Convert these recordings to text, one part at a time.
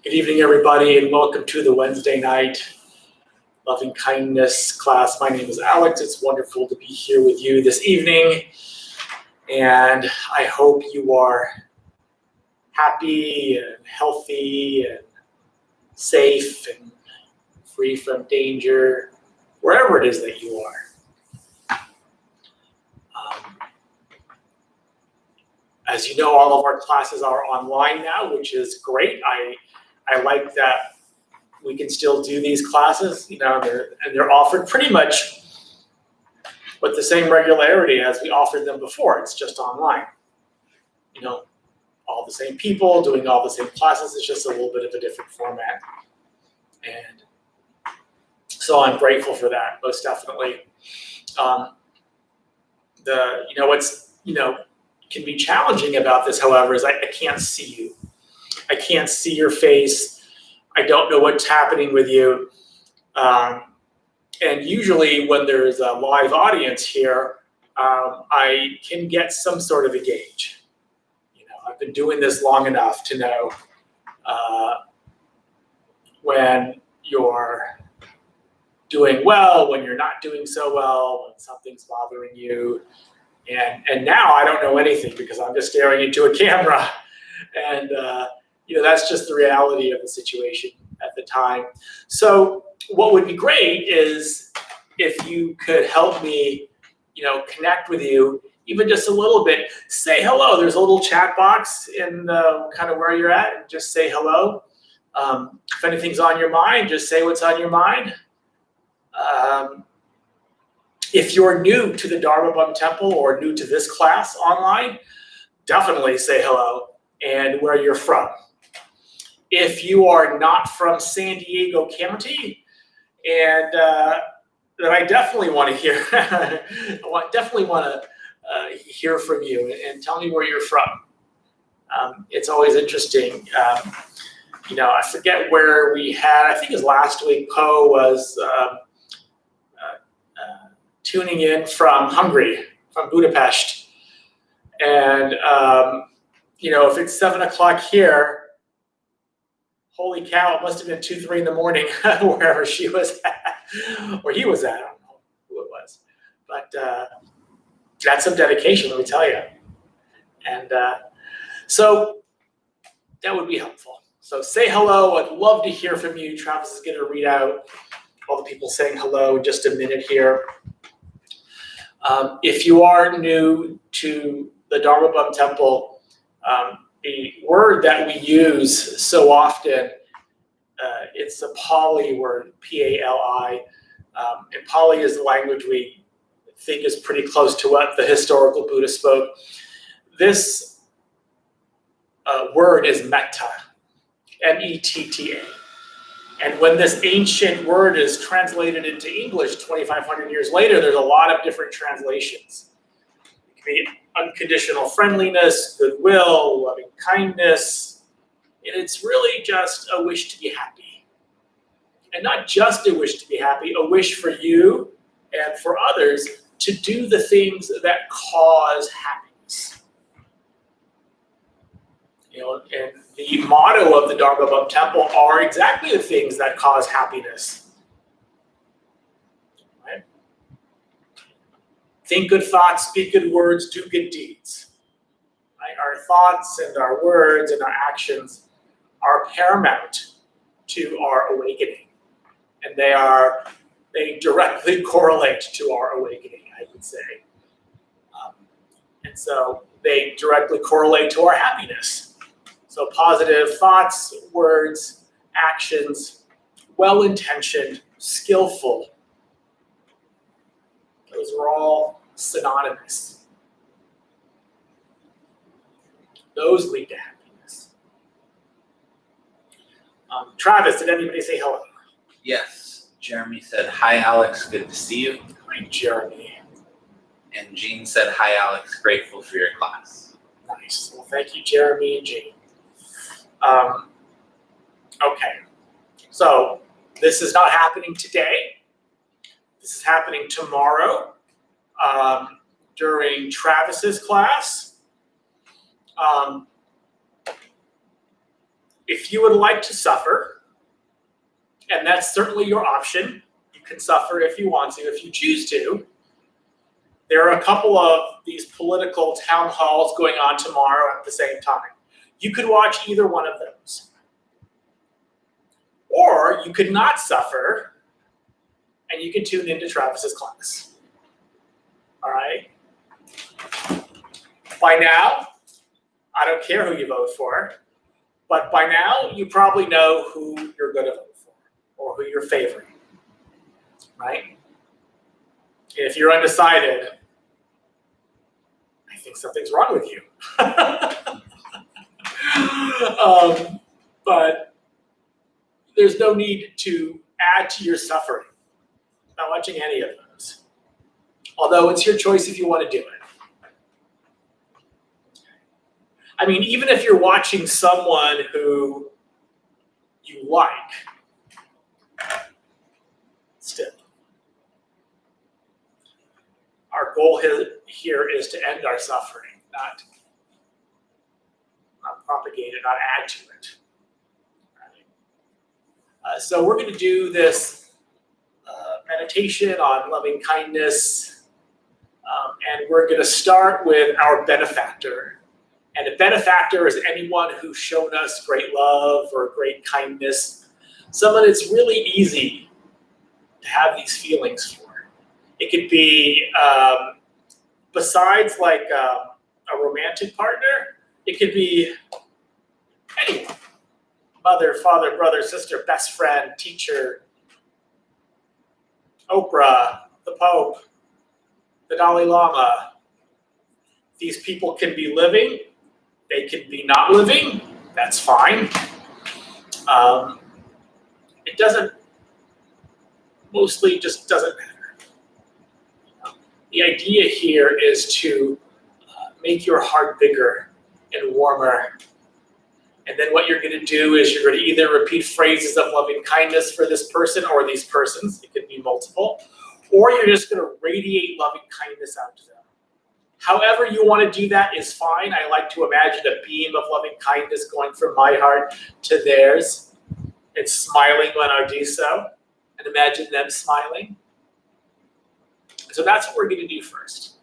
Good evening, everybody, and welcome to the Wednesday night loving kindness class. My name is Alex. It's wonderful to be here with you this evening, and I hope you are happy and healthy and safe and free from danger, wherever it is that you are. As you know, all of our classes are online now, which is great. I like that we can still do these classes, they're offered pretty much with the same regularity as we offered them before. It's just online. All the same people doing all the same classes. It's just a little bit of a different format. And so I'm grateful for that, most definitely. What's can be challenging about this, however, is I can't see you. I can't see your face. I don't know what's happening with you. And usually when there's a live audience here, I can get some sort of a gauge. I've been doing this long enough to know when you're doing well, when you're not doing so well, when something's bothering you. And now I don't know anything because I'm just staring into a camera. And, that's just the reality of the situation at the time. So what would be great is if you could help me, connect with you, even just a little bit. Say hello. There's a little chat box in kind of where you're at. And just say hello. If anything's on your mind, just say what's on your mind. If you're new to the Dharma Bum Temple or new to this class online, definitely say hello and where you're from. If you are not from San Diego County, and then I definitely want to hear. Definitely want to hear from you and tell me where you're from. It's always interesting. I forget where we had. I think it was last week. Poe was tuning in from Hungary, from Budapest, and if it's 7 o'clock here. Holy cow, it must have been 2, 3 in the morning wherever she was at, or he was at. I don't know who it was. But that's some dedication, let me tell you. And so that would be helpful. So say hello. I'd love to hear from you. Travis is going to read out all the people saying hello in just a minute here. If you are new to the Dharma Bum Temple, the word that we use so often, it's a Pali word, P-A-L-I. And Pali is the language we think is pretty close to what the historical Buddha spoke. This word is metta, M-E-T-T-A. And when this ancient word is translated into English 2,500 years later, there's a lot of different translations. It can be unconditional friendliness, goodwill, loving kindness. And it's really just a wish to be happy. And not just a wish to be happy, a wish for you and for others to do the things that cause happiness. And the motto of the Dharma Bum Temple are exactly the things that cause happiness. Think good thoughts, speak good words, do good deeds. Right? Our thoughts and our words and our actions are paramount to our awakening. And they directly correlate to our awakening, I would say. And so they directly correlate to our happiness. So positive thoughts, words, actions, well-intentioned, skillful. Those are all synonymous. Those lead to happiness. Travis, did anybody say hello? Yes. Jeremy said, hi, Alex. Good to see you. Hi, Jeremy. And Jean said, hi, Alex. Grateful for your class. Nice. Well, thank you, Jeremy and Jean. Okay. So this is not happening today. This is happening tomorrow during Travis's class. If you would like to suffer, and that's certainly your option, you can suffer if you want to, if you choose to. There are a couple of these political town halls going on tomorrow at the same time. You could watch either one of those. Or you could not suffer, and you can tune into Travis's class. All right? By now, I don't care who you vote for, but by now you probably know who you're going to vote for or who you're favoring, right? If you're undecided, I think something's wrong with you. But there's no need to add to your suffering by watching any of those. Although it's your choice if you want to do it. I mean, even if you're watching someone who you like, still. Our goal here is to end our suffering, not propagate it, not add to it. So we're going to do this meditation on loving kindness, and we're going to start with our benefactor. And a benefactor is anyone who's shown us great love or great kindness, someone it's really easy to have these feelings for. It could be, besides like a romantic partner, it could be anyone. Mother, father, brother, sister, best friend, teacher, Oprah, the Pope, the Dalai Lama. These people can be living. They can be not living. That's fine. It doesn't, mostly just doesn't matter. The idea here is to make your heart bigger and warmer. And then what you're going to do is you're going to either repeat phrases of loving kindness for this person or these persons. It could be multiple. Or you're just going to radiate loving kindness out to them. However you want to do that is fine. I like to imagine a beam of loving kindness going from my heart to theirs and smiling when I do so. And imagine them smiling. So that's what we're going to do first.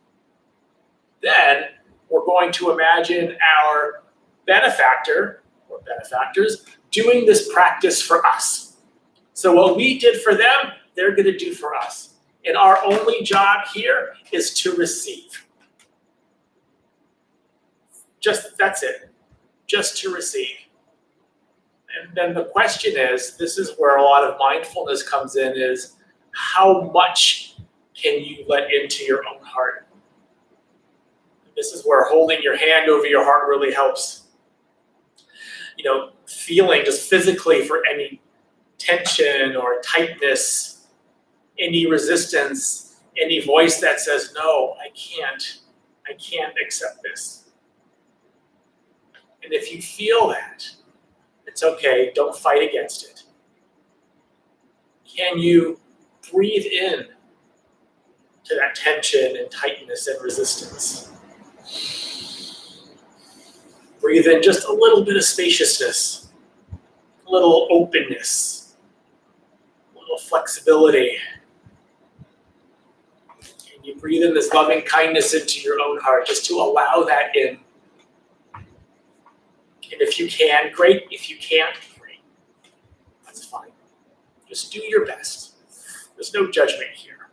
Then we're going to imagine our benefactor or benefactors doing this practice for us. So what we did for them, they're going to do for us. And our only job here is to receive. That's it. Just to receive. And then the question is, this is where a lot of mindfulness comes in, is how much can you let into your own heart? This is where holding your hand over your heart really helps. You know, feeling just physically for any tension or tightness, any resistance, any voice that says, no, I can't accept this. And if you feel that, it's okay, don't fight against it. Can you breathe in to that tension and tightness and resistance? Breathe in just a little bit of spaciousness, a little openness, a little flexibility. Can you breathe in this loving kindness into your own heart, just to allow that in? And if you can, great. If you can't, great. That's fine. Just do your best. There's no judgment here.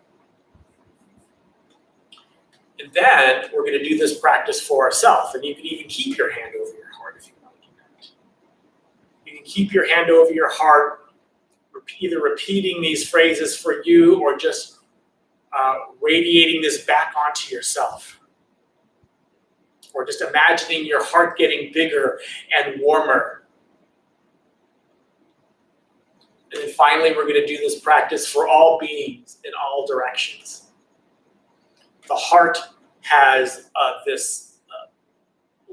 And then we're going to do this practice for ourselves. And you can even keep your hand over your heart if you want to do that. You can keep your hand over your heart, either repeating these phrases for you or just radiating this back onto yourself. Or just imagining your heart getting bigger and warmer. And then finally, we're going to do this practice for all beings in all directions. The heart has this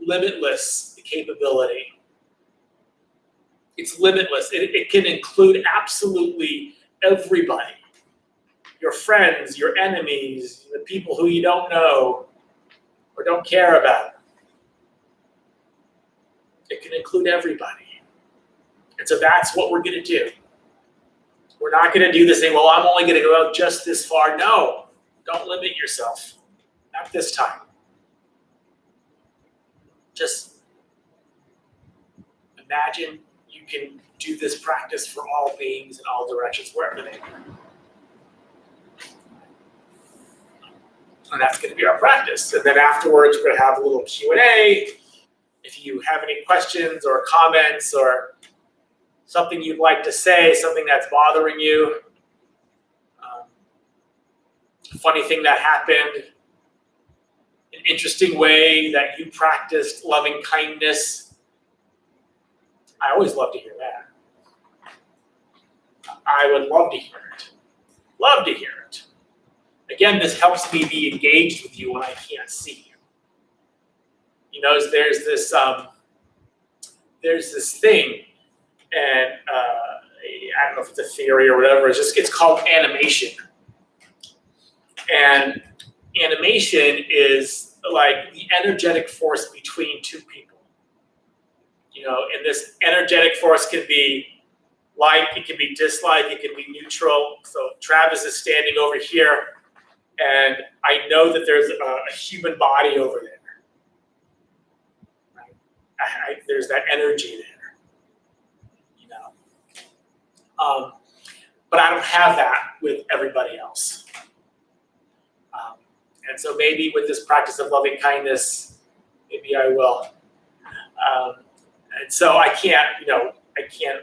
limitless capability. It's limitless. It can include absolutely everybody. Your friends, your enemies, the people who you don't know or don't care about. It can include everybody. And so that's what we're going to do. We're not going to do this thing, well, I'm only going to go out just this far. No, don't limit yourself. Not this time. Just imagine you can do this practice for all beings in all directions, wherever they are. And that's going to be our practice. And then afterwards, we're going to have a little Q&A. If you have any questions or comments or something you'd like to say, something that's bothering you, a funny thing that happened, an interesting way that you practiced loving kindness, I always love to hear that. I would love to hear it. Love to hear it. Again, this helps me be engaged with you when I can't see you. You know, there's this thing, and I don't know if it's a theory or whatever. It's called animation, and animation is like the energetic force between two people. You know, and this energetic force can be like, it can be dislike, it can be neutral. So Travis is standing over here, and I know that there's a human body over there. Right? There's that energy there, you know. But I don't have that with everybody else. And so maybe with this practice of loving kindness, maybe I will. And so I can't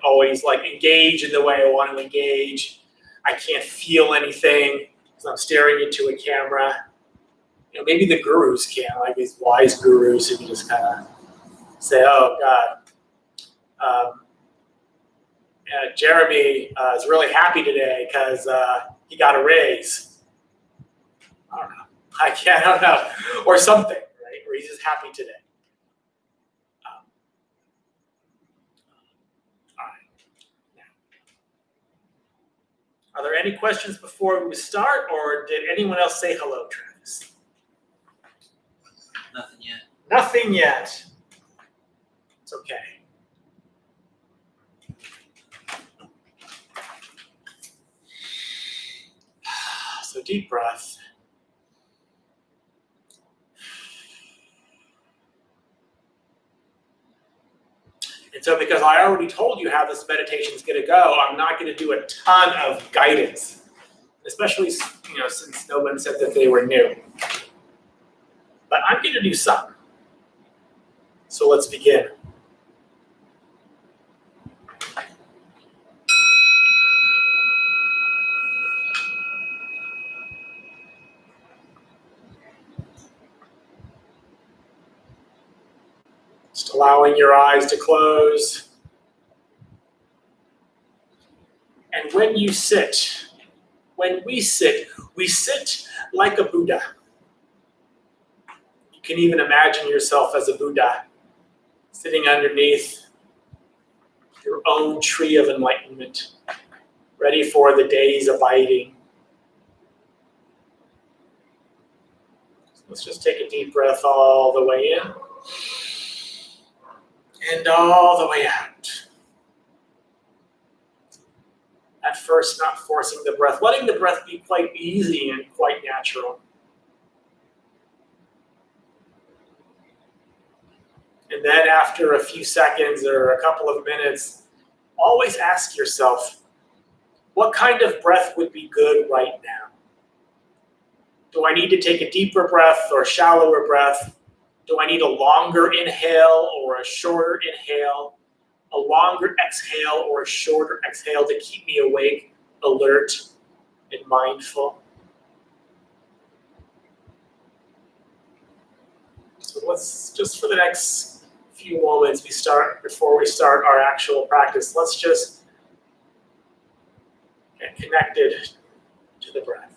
always like engage in the way I want to engage. I can't feel anything because I'm staring into a camera. You know, maybe the gurus can, like these wise gurus who can just kind of say, "Oh God, Jeremy is really happy today because he got a raise." I don't know. I don't know, or something, right? Or he's just happy today. All right. Now, are there any questions before we start, or did anyone else say hello, Travis? Nothing yet. Nothing yet. It's okay. So deep breath. And so because I already told you how this meditation is going to go, I'm not going to do a ton of guidance, especially, you know, since no one said that they were new. But I'm going to do some. So let's begin. Just allowing your eyes to close. And when we sit like a Buddha. You can even imagine yourself as a Buddha sitting underneath your own tree of enlightenment, ready for the day's abiding. So let's just take a deep breath all the way in and all the way out. At first, not forcing the breath, letting the breath be quite easy and quite natural. And then after a few seconds or a couple of minutes, always ask yourself, what kind of breath would be good right now? Do I need to take a deeper breath or a shallower breath? Do I need a longer inhale or a shorter inhale? A longer exhale or a shorter exhale to keep me awake, alert, and mindful? So let's just, for the next few moments before we start our actual practice, let's just get connected to the breath.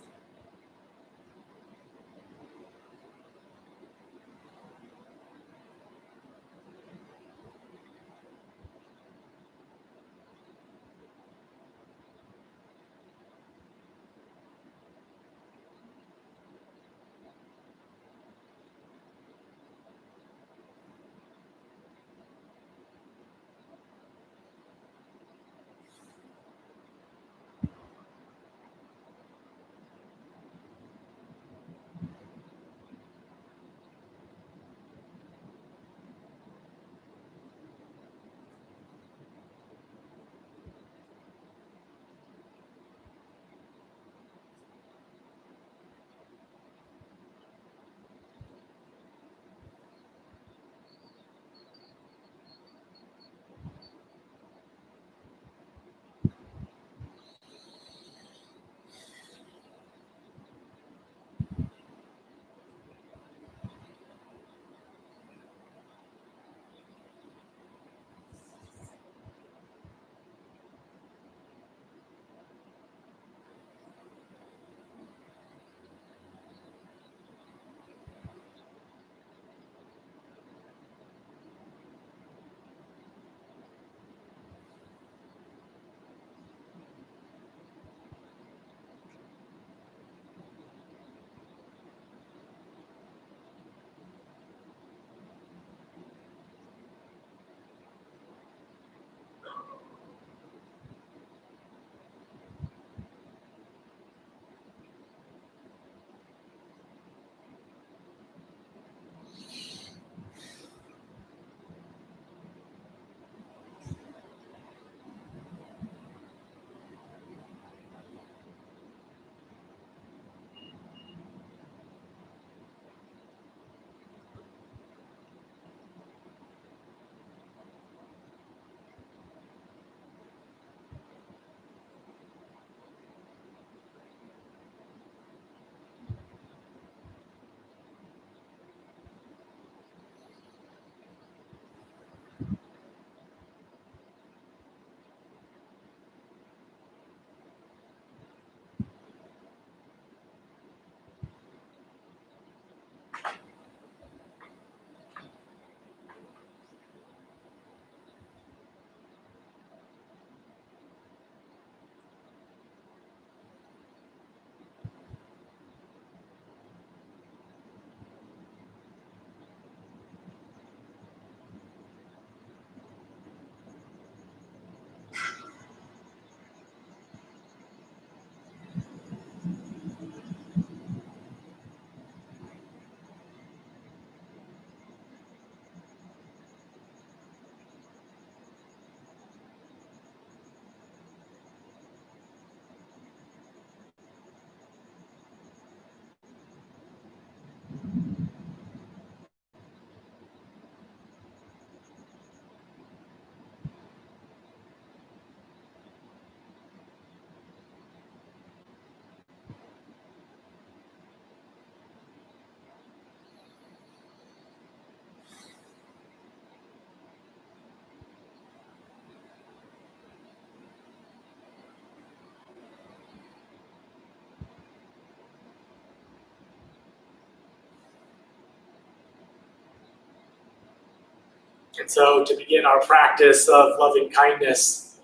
And so to begin our practice of loving kindness,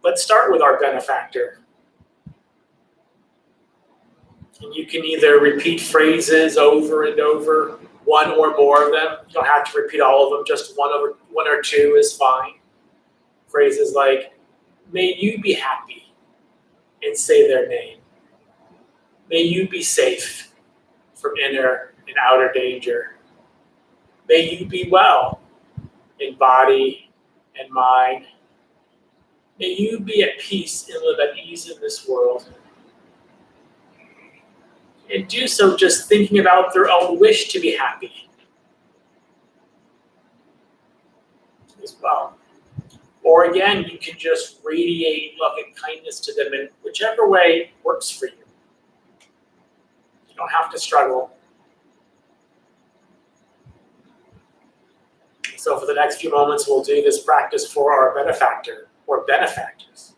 let's start with our benefactor. And you can either repeat phrases over and over, one or more of them. You don't have to repeat all of them, just one or two is fine. Phrases like, may you be happy, and say their name. May you be safe from inner and outer danger. May you be well in body and mind. May you be at peace and live at ease in this world. And do so just thinking about their own wish to be happy as well. Or again, you can just radiate loving kindness to them in whichever way works for you. You don't have to struggle. So for the next few moments, we'll do this practice for our benefactor or benefactors.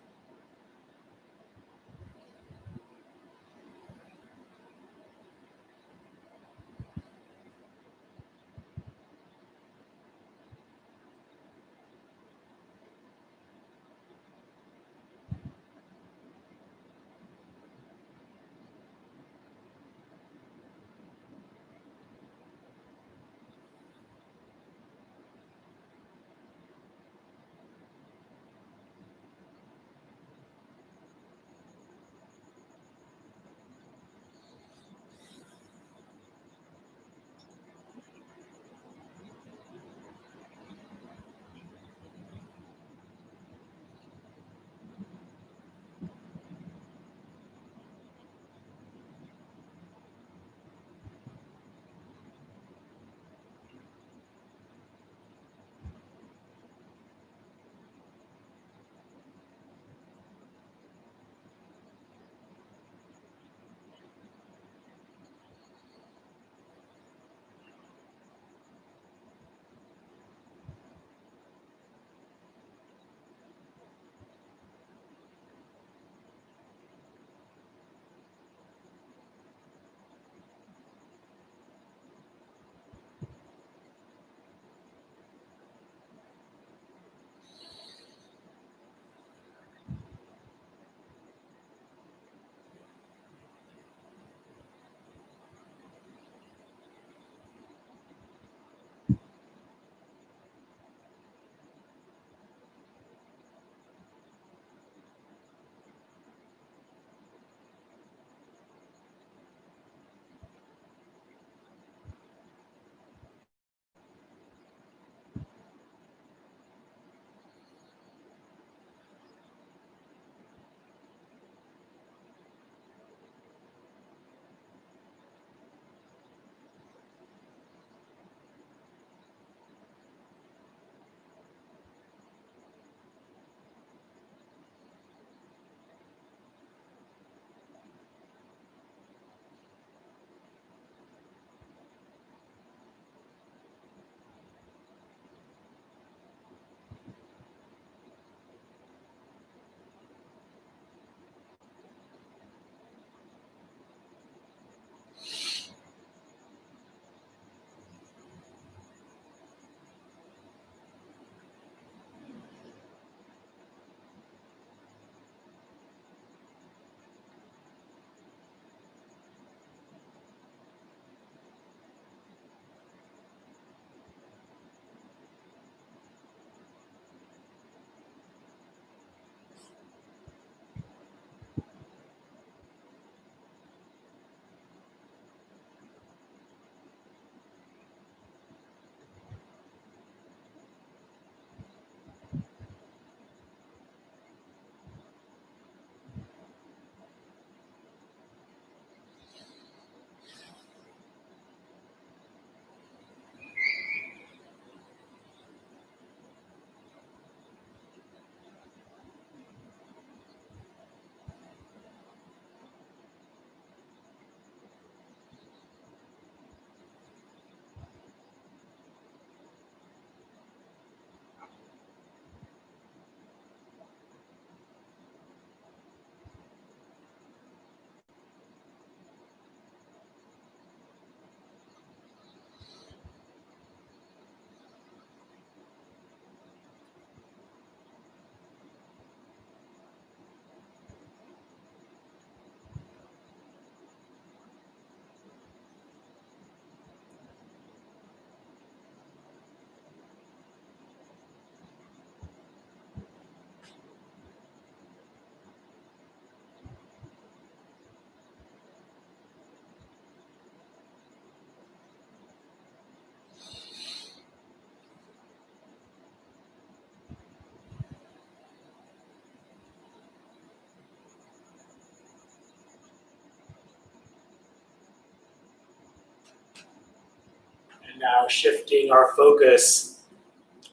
now shifting our focus,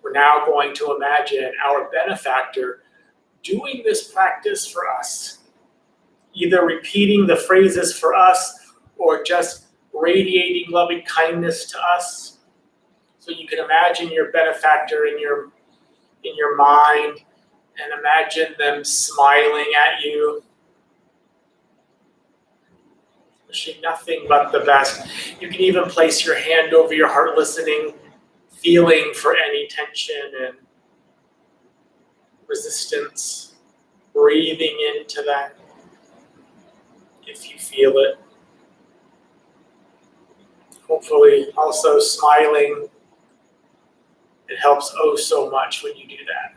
we're now going to imagine our benefactor doing this practice for us, either repeating the phrases for us or just radiating loving kindness to us. So you can imagine your benefactor in your mind and imagine them smiling at you, wishing nothing but the best. You can even place your hand over your heart, listening, feeling for any tension and resistance, breathing into that if you feel it. Hopefully also smiling. It helps oh so much when you do that.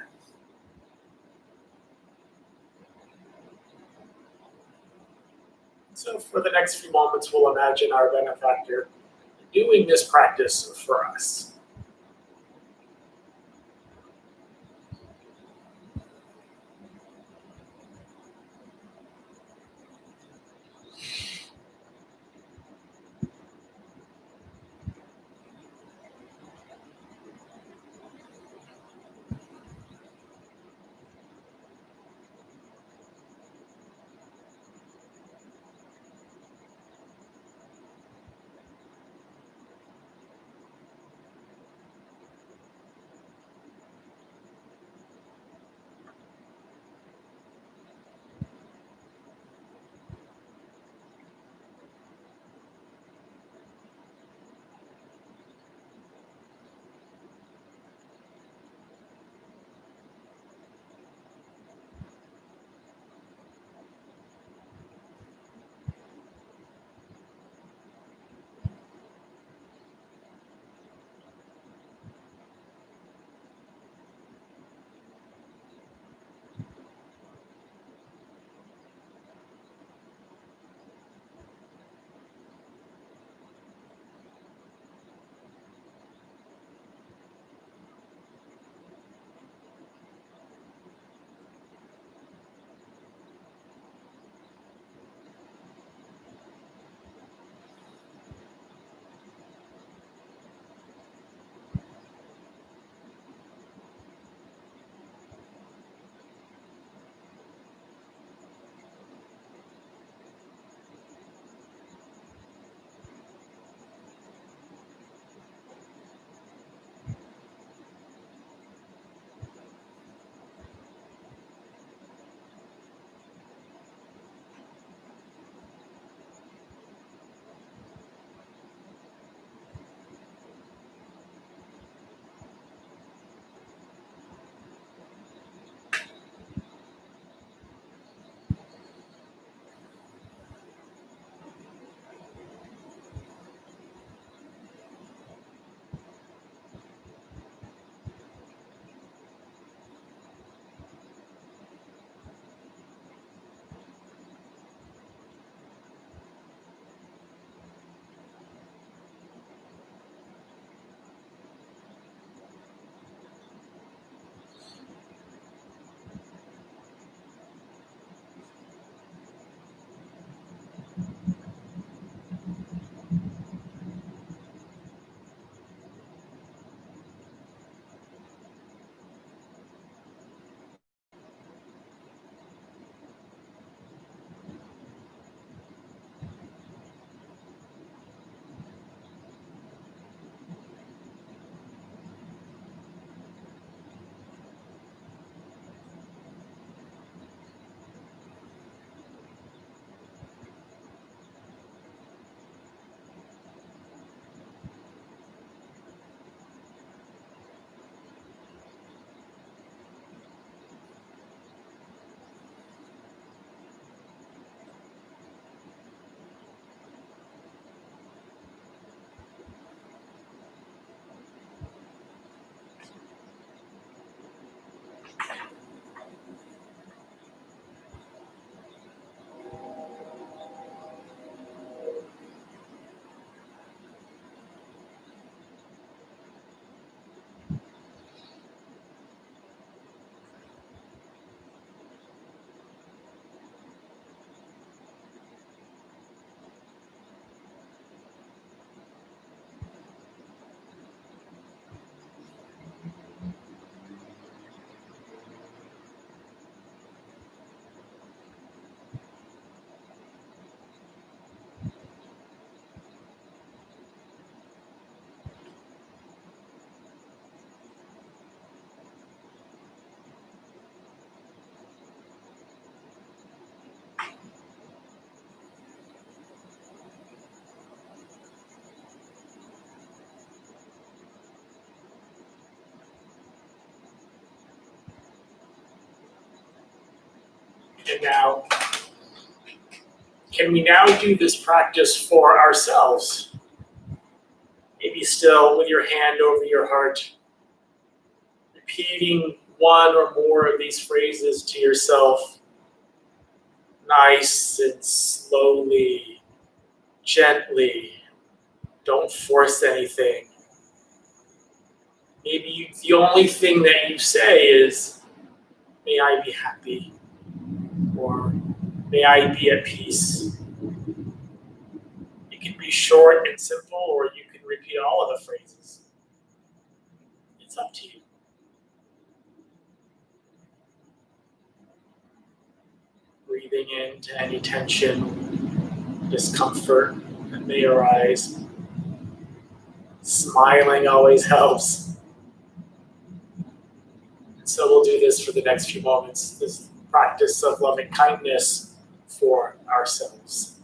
So for the next few moments, we'll imagine our benefactor doing this practice for us. can we now do this practice for ourselves? Maybe still with your hand over your heart, repeating one or more of these phrases to yourself, nice and slowly, gently. Don't force anything. Maybe the only thing that you say is, may I be happy, or may I be at peace. It can be short and simple, or you can repeat all of the phrases. It's up to you. Breathing into any tension, discomfort that may arise. Smiling always helps. And so we'll do this for the next few moments, this practice of loving kindness for ourselves.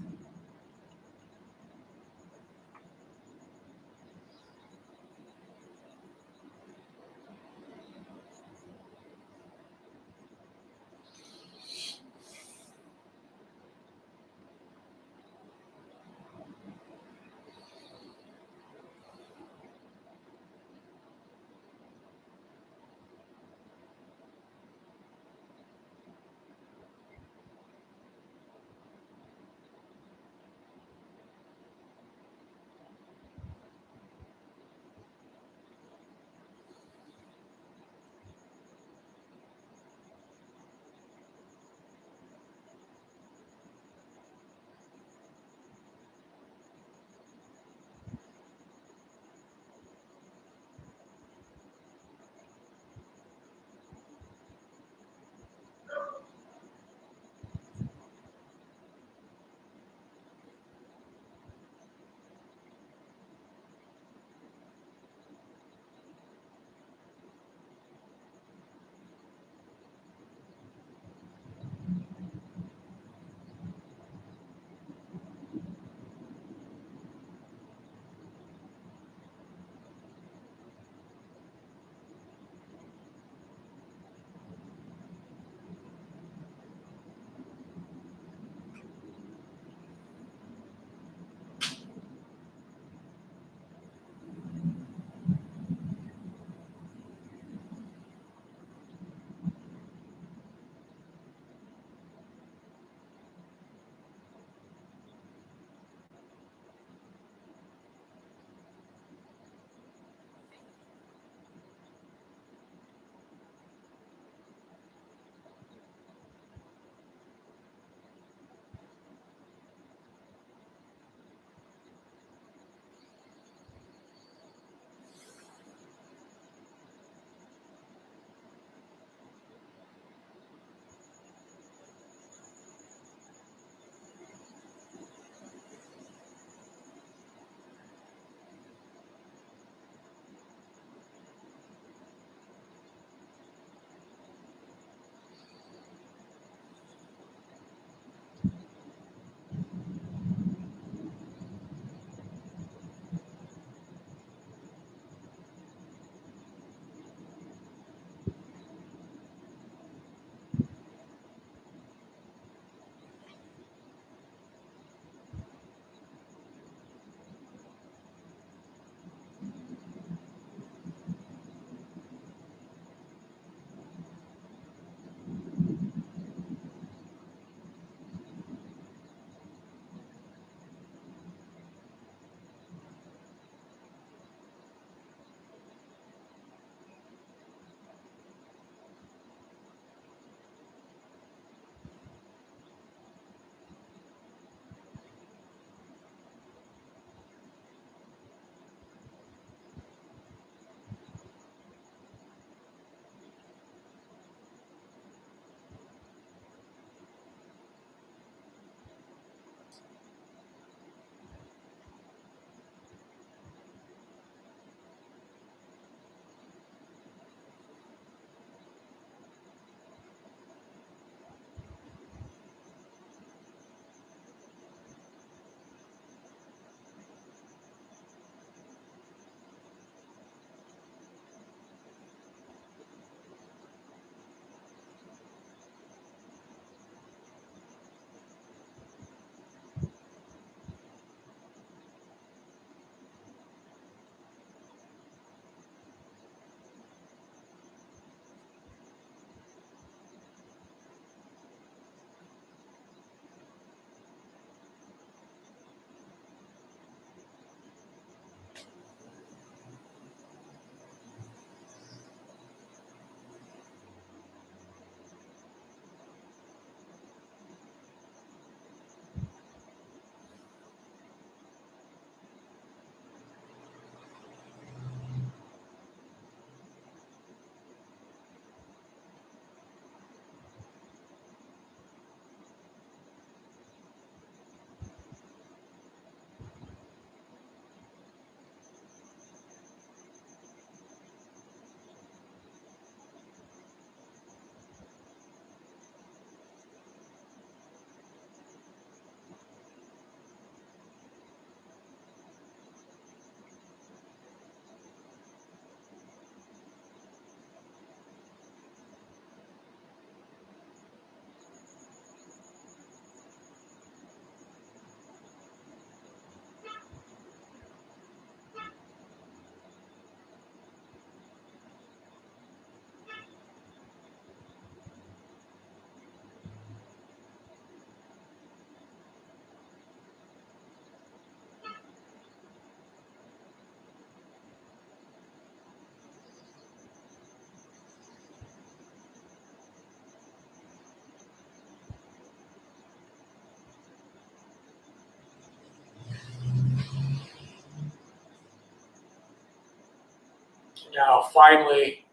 Now, finally,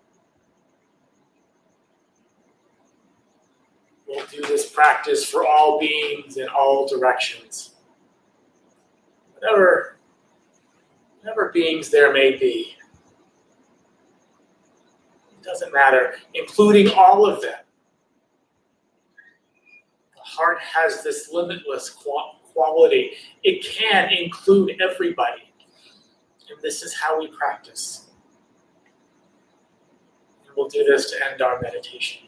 we'll do this practice for all beings in all directions. Whatever beings there may be. It doesn't matter, including all of them. The heart has this limitless quality. It can include everybody. And this is how we practice. And we'll do this to end our meditation.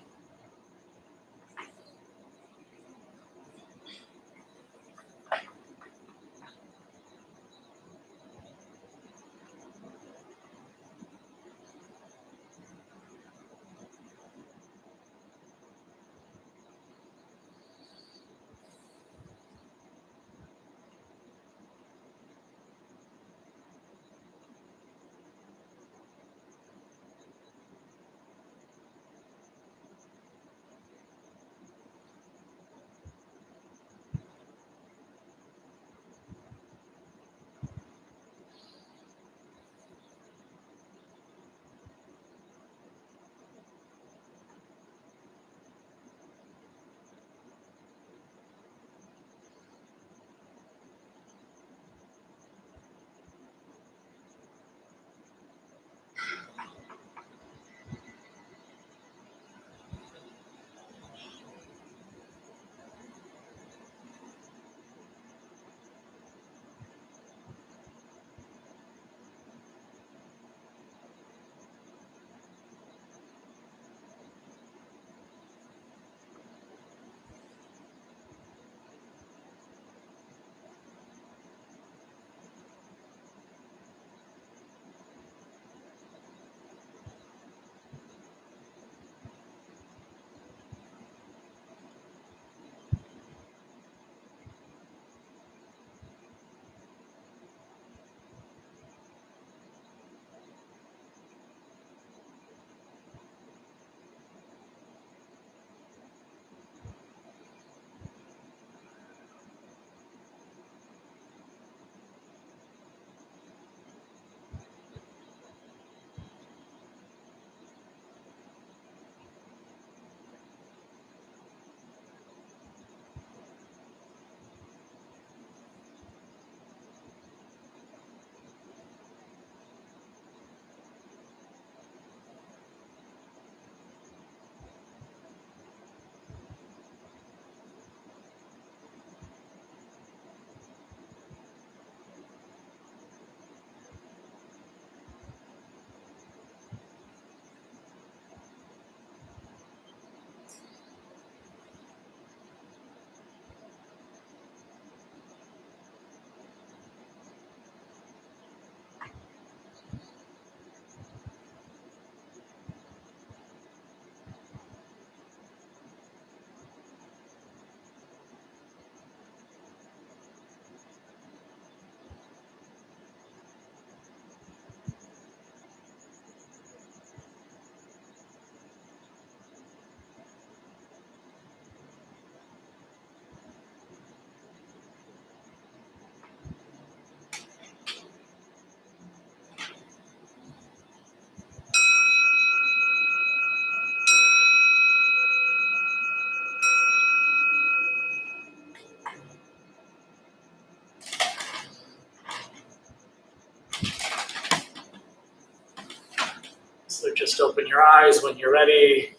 So just open your eyes when you're ready,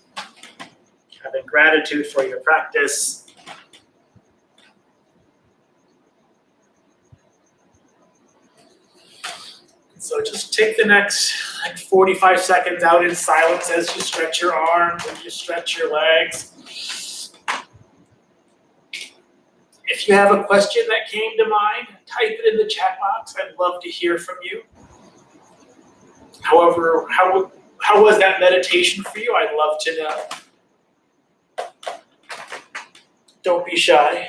having gratitude for your practice. So just take the next 45 seconds out in silence as you stretch your arms and you stretch your legs. If you have a question that came to mind, type it in the chat box. I'd love to hear from you. However, how was that meditation for you? I'd love to know. Don't be shy.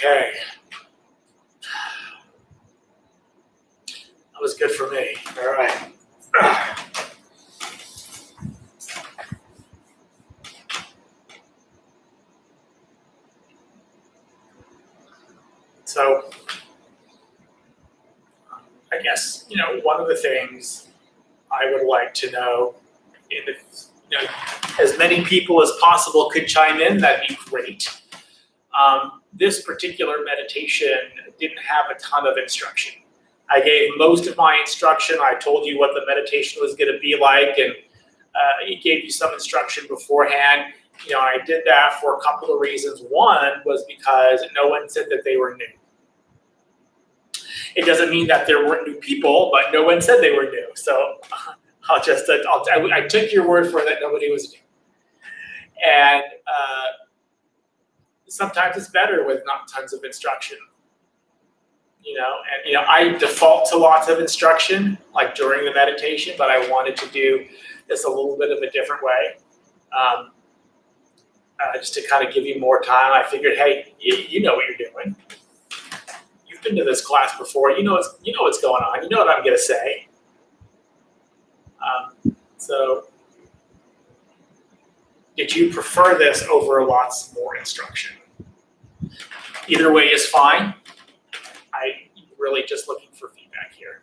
Okay. That was good for me. All right. So, I guess, one of the things I would like to know, if as many people as possible could chime in, that'd be great. This particular meditation didn't have a ton of instruction. I gave most of my instruction. I told you what the meditation was going to be like, and it gave you some instruction beforehand. I did that for a couple of reasons. One was because no one said that they were new. It doesn't mean that there weren't new people, but no one said they were new. So I took your word for it that nobody was new. And sometimes it's better with not tons of instruction. I default to lots of instruction, like during the meditation, but I wanted to do this a little bit of a different way. Just to kind of give you more time. I figured, hey, you know what you're doing. You've been to this class before. You know what's going on. You know what I'm going to say. So, did you prefer this over lots more instruction? Either way is fine. I'm really just looking for feedback here.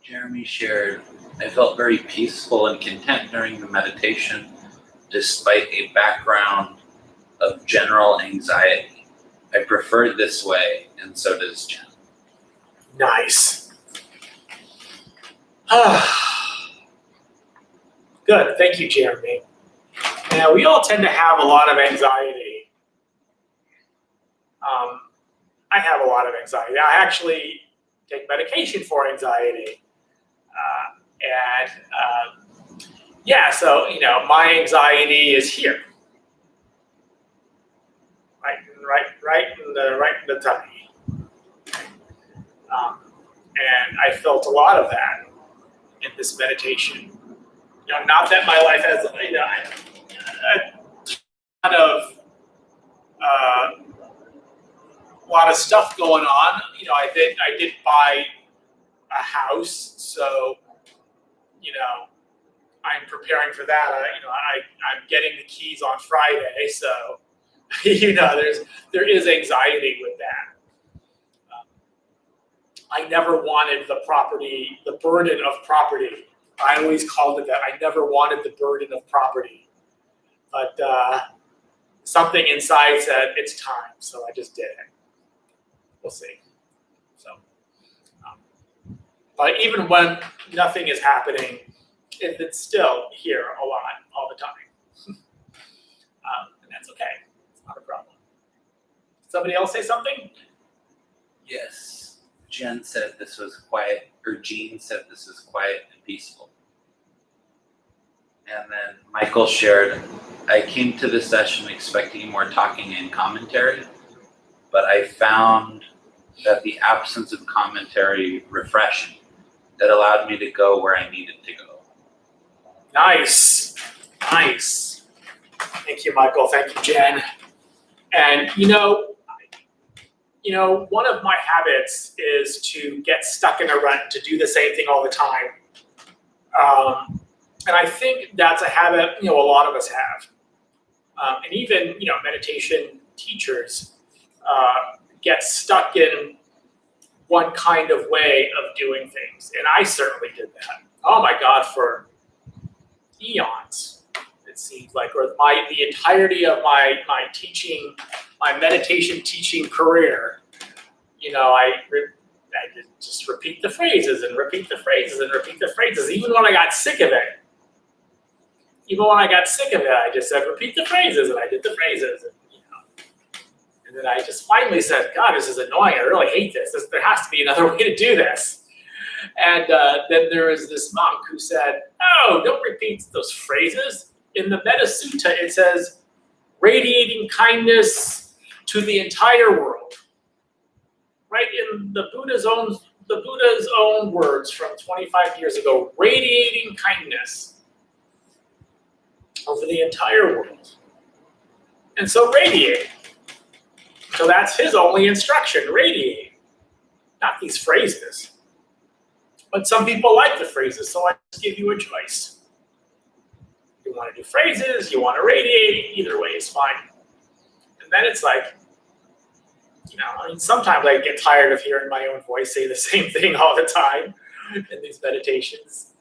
Jeremy shared, I felt very peaceful and content during the meditation, despite a background of general anxiety. I preferred this way, and so does Jen. Nice. Good. Thank you, Jeremy. Now, we all tend to have a lot of anxiety. I have a lot of anxiety. I actually take medication for anxiety. So, my anxiety is here. Right in the tummy. And I felt a lot of that in this meditation. Not that my life has, a lot of stuff going on. I did buy a house, so I'm preparing for that. I'm getting the keys on Friday, so there is anxiety with that. I never wanted the burden of property. I always called it that. I never wanted the burden of property, but something inside said it's time, so I just did it. We'll see. So, but even when nothing is happening, it's still here a lot, all the time. And that's okay. It's not a problem. Somebody else say something? Yes. Jen said this was quiet, or Jean said this is quiet and peaceful. And then Michael shared, I came to this session expecting more talking and commentary, but I found that the absence of commentary refreshing. That allowed me to go where I needed to go. Nice. Thank you, Michael. Thank you, Jen. And one of my habits is to get stuck in a rut, to do the same thing all the time. And I think that's a habit, a lot of us have. And even, meditation teachers get stuck in one kind of way of doing things. And I certainly did that. Oh my God, for eons, it seems like, or the entirety of my teaching, my meditation teaching career, I just repeat the phrases and repeat the phrases and repeat the phrases. Even when I got sick of it, I just said, repeat the phrases, and I did the phrases. And then I just finally said, God, this is annoying. I really hate this. There has to be another way to do this. And then there was this monk who said, oh, don't repeat those phrases. In the Metta Sutta, it says, radiating kindness to the entire world. right? In the Buddha's own words from 25 years ago, radiating kindness over the entire world. And so radiate. So that's his only instruction, radiate. Not these phrases. But some people like the phrases, so I just give you a choice. You want to do phrases, you want to radiate, either way is fine. And then it's like, I mean, sometimes I get tired of hearing my own voice say the same thing all the time in these meditations.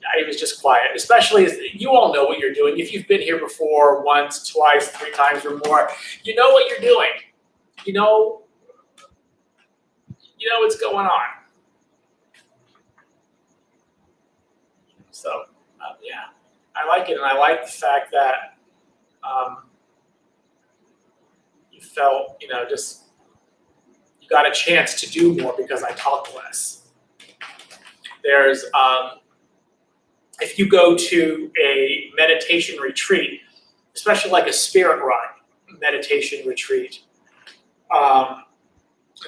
I was just quiet, especially as you all know what you're doing. If you've been here before, once, twice, 3 times or more, you know what you're doing. You know what's going on. So, yeah, I like it. And I like the fact that you felt, you got a chance to do more because I talked less. There's, if you go to a meditation retreat, especially like a spirit run meditation retreat,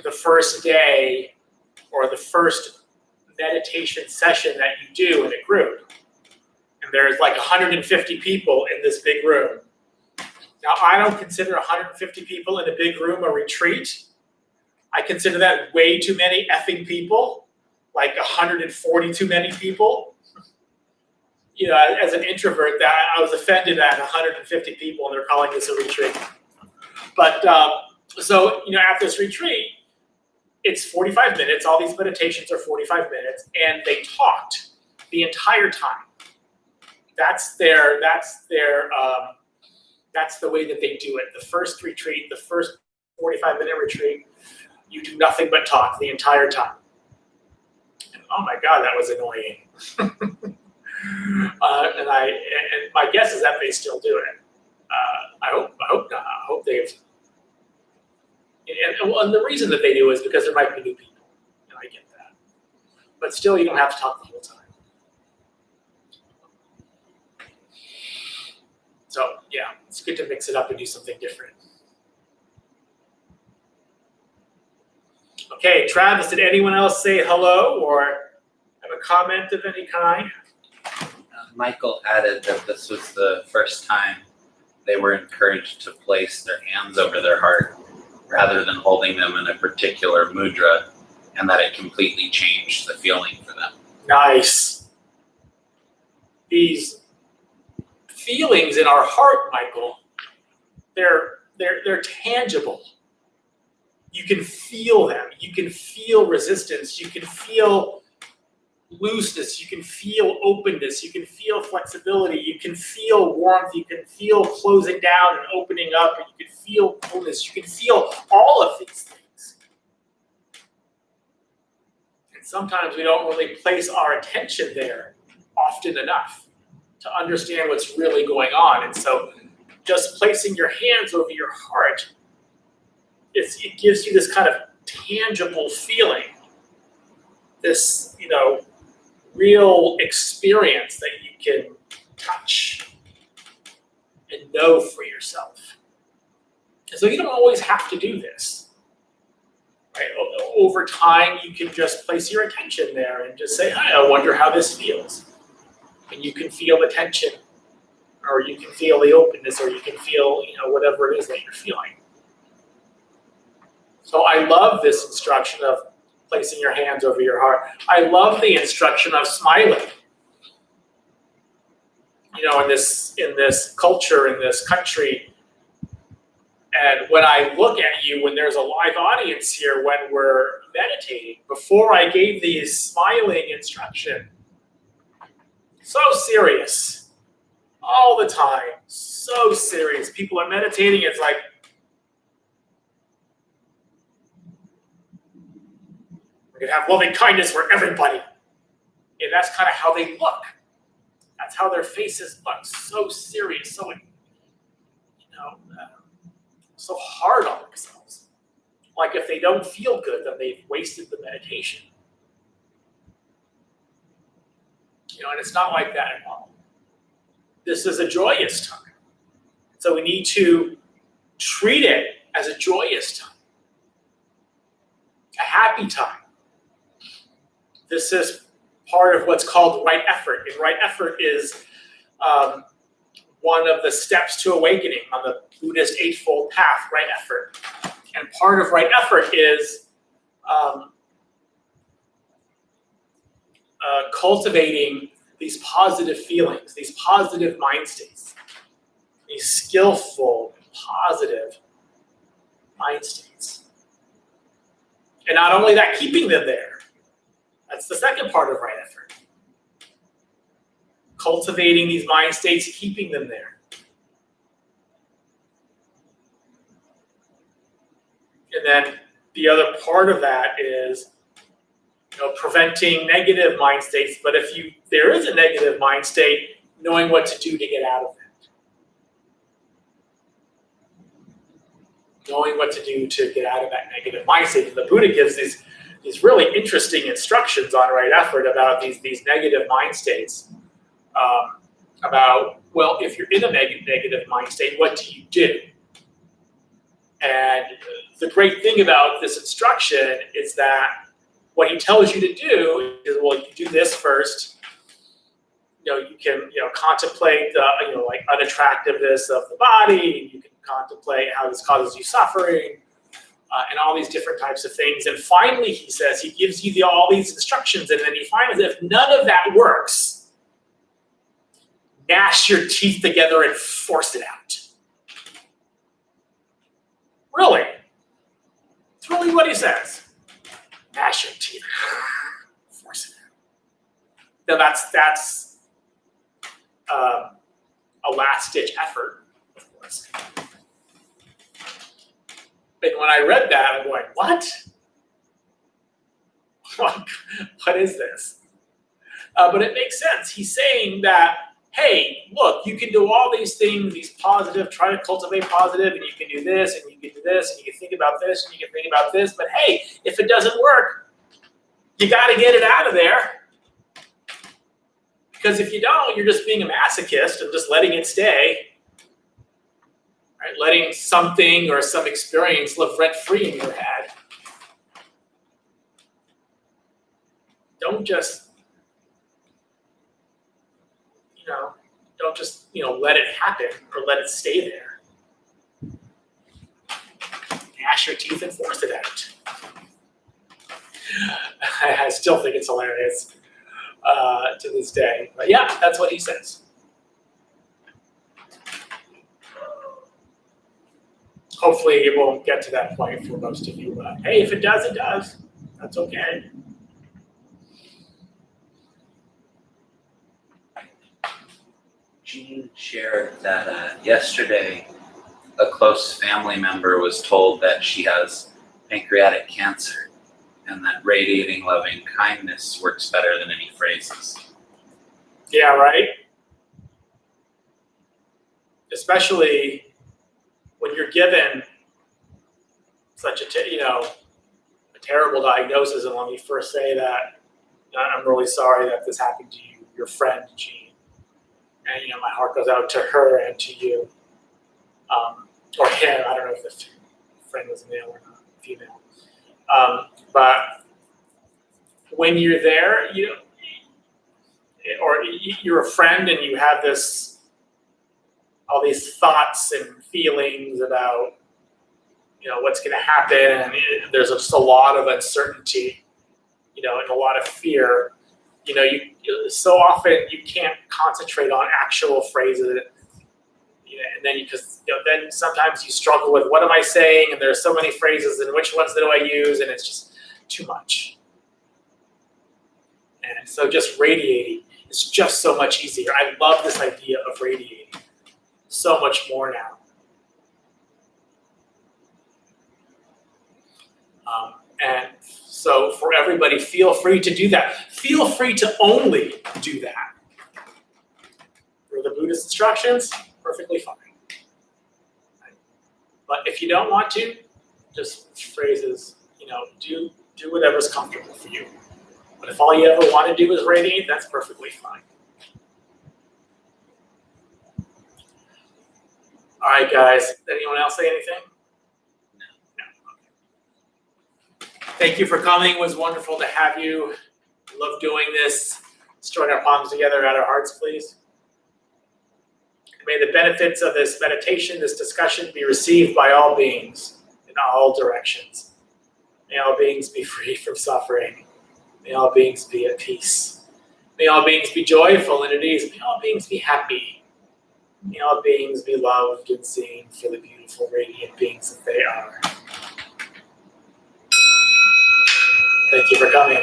the first day or the first meditation session that you do in a group, and there's like 150 people in this big room. Now, I don't consider 150 people in a big room a retreat. I consider that way too many effing people, like 140 too many people. As an introvert, that I was offended at 150 people, and they're calling this a retreat. But so at this retreat, it's 45 minutes. All these meditations are 45 minutes, and they talked the entire time. That's the way that they do it. The first retreat, the first 45-minute retreat, you do nothing but talk the entire time. And oh my God, that was annoying. And my guess is that they still do it. I hope not. I hope they've. And the reason that they do is because there might be new people, and I get that. But still, you don't have to talk the whole time. So yeah, it's good to mix it up and do something different. Okay, Travis, did anyone else say hello or have a comment of any kind? Michael added that this was the first time they were encouraged to place their hands over their heart rather than holding them in a particular mudra, and that it completely changed the feeling for them. Nice. These feelings in our heart, Michael, they're tangible. You can feel them. You can feel resistance. You can feel looseness. You can feel openness. You can feel flexibility. You can feel warmth. You can feel closing down and opening up. And you can feel coolness. You can feel all of these things. And sometimes we don't really place our attention there often enough to understand what's really going on. And so just placing your hands over your heart, it gives you this kind of tangible feeling, this, real experience that you can touch and know for yourself. And so you don't always have to do this. Right? Over time, you can just place your attention there and just say, "Hi, I wonder how this feels." And you can feel the tension, or you can feel the openness, or you can feel, whatever it is that you're feeling. So I love this instruction of placing your hands over your heart. I love the instruction of smiling. In this culture, in this country, and when I look at you, when there's a live audience here, when we're meditating, before I gave the smiling instruction, so serious, all the time, so serious. People are meditating, it's like, we're going to have loving kindness for everybody. And that's kind of how they look. That's how their faces look. So serious, so, so hard on themselves. Like if they don't feel good, then they've wasted the meditation. And it's not like that at all. This is a joyous time. So we need to treat it as a joyous time, a happy time. This is part of what's called right effort. And right effort is one of the steps to awakening on the Buddhist Eightfold Path, right effort. And part of right effort is cultivating these positive feelings, these positive mind states, these skillful, positive mind states. And not only that, keeping them there. That's the second part of right effort. Cultivating these mind states, keeping them there. And then the other part of that is, preventing negative mind states. But if there is a negative mind state, knowing what to do to get out of it. Knowing what to do to get out of that negative mind state. And the Buddha gives these really interesting instructions on right effort about these negative mind states. About, well, if you're in a negative mind state, what do you do? And the great thing about this instruction is that what he tells you to do is, well, you do this first. You can, contemplate the, like unattractiveness of the body. You can contemplate how this causes you suffering, and all these different types of things. And finally, he says, he gives you all these instructions, and then he finds that if none of that works, gnash your teeth together and force it out. Really? It's really what he says. Gnash your teeth. Force it out. Now that's a last-ditch effort, of course. And when I read that, I'm going, what? What is this? But it makes sense. He's saying that, hey, look, you can do all these things, these positive, try to cultivate positive, and you can do this, and you can do this, and you can think about this, and you can think about this. But hey, if it doesn't work, you got to get it out of there. Because if you don't, you're just being a masochist and just letting it stay. Right? Letting something or some experience live rent-free in your head. Don't just let it happen or let it stay there. Gnash your teeth and force it out. I still think it's hilarious to this day. But yeah, that's what he says. Hopefully it won't get to that point for most of you. But hey, if it does, it does. That's okay. Jean shared that yesterday a close family member was told that she has pancreatic cancer and that radiating loving kindness works better than any phrases. Yeah, right? Especially when you're given such a terrible diagnosis, and let me first say that I'm really sorry that this happened to you, your friend, Jean. And my heart goes out to her and to you, or him. I don't know if the friend was male or not, female. But when you're there, or you're a friend and you have all these thoughts and feelings about, what's going to happen, and there's just a lot of uncertainty, and a lot of fear. So often you can't concentrate on actual phrases, and then then sometimes you struggle with what am I saying, and there's so many phrases, and which ones do I use, and it's just too much. And so just radiating is just so much easier. I love this idea of radiating so much more now. And so for everybody, feel free to do that. Feel free to only do that. For the Buddhist instructions, perfectly fine. But if you don't want to, just phrases, do whatever's comfortable for you. But if all you ever want to do is radiate, that's perfectly fine. All right, guys. Anyone else say anything? Thank you for coming. It was wonderful to have you. Love doing this. Let's join our palms together at our hearts, please. May the benefits of this meditation, this discussion, be received by all beings in all directions. May all beings be free from suffering. May all beings be at peace. May all beings be joyful and at ease. May all beings be happy. May all beings be loved and seen for the beautiful, radiant beings that they are. Thank you for coming.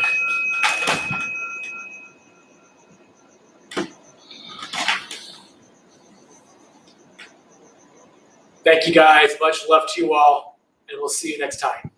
Thank you guys. Much love to you all, and we'll see you next time.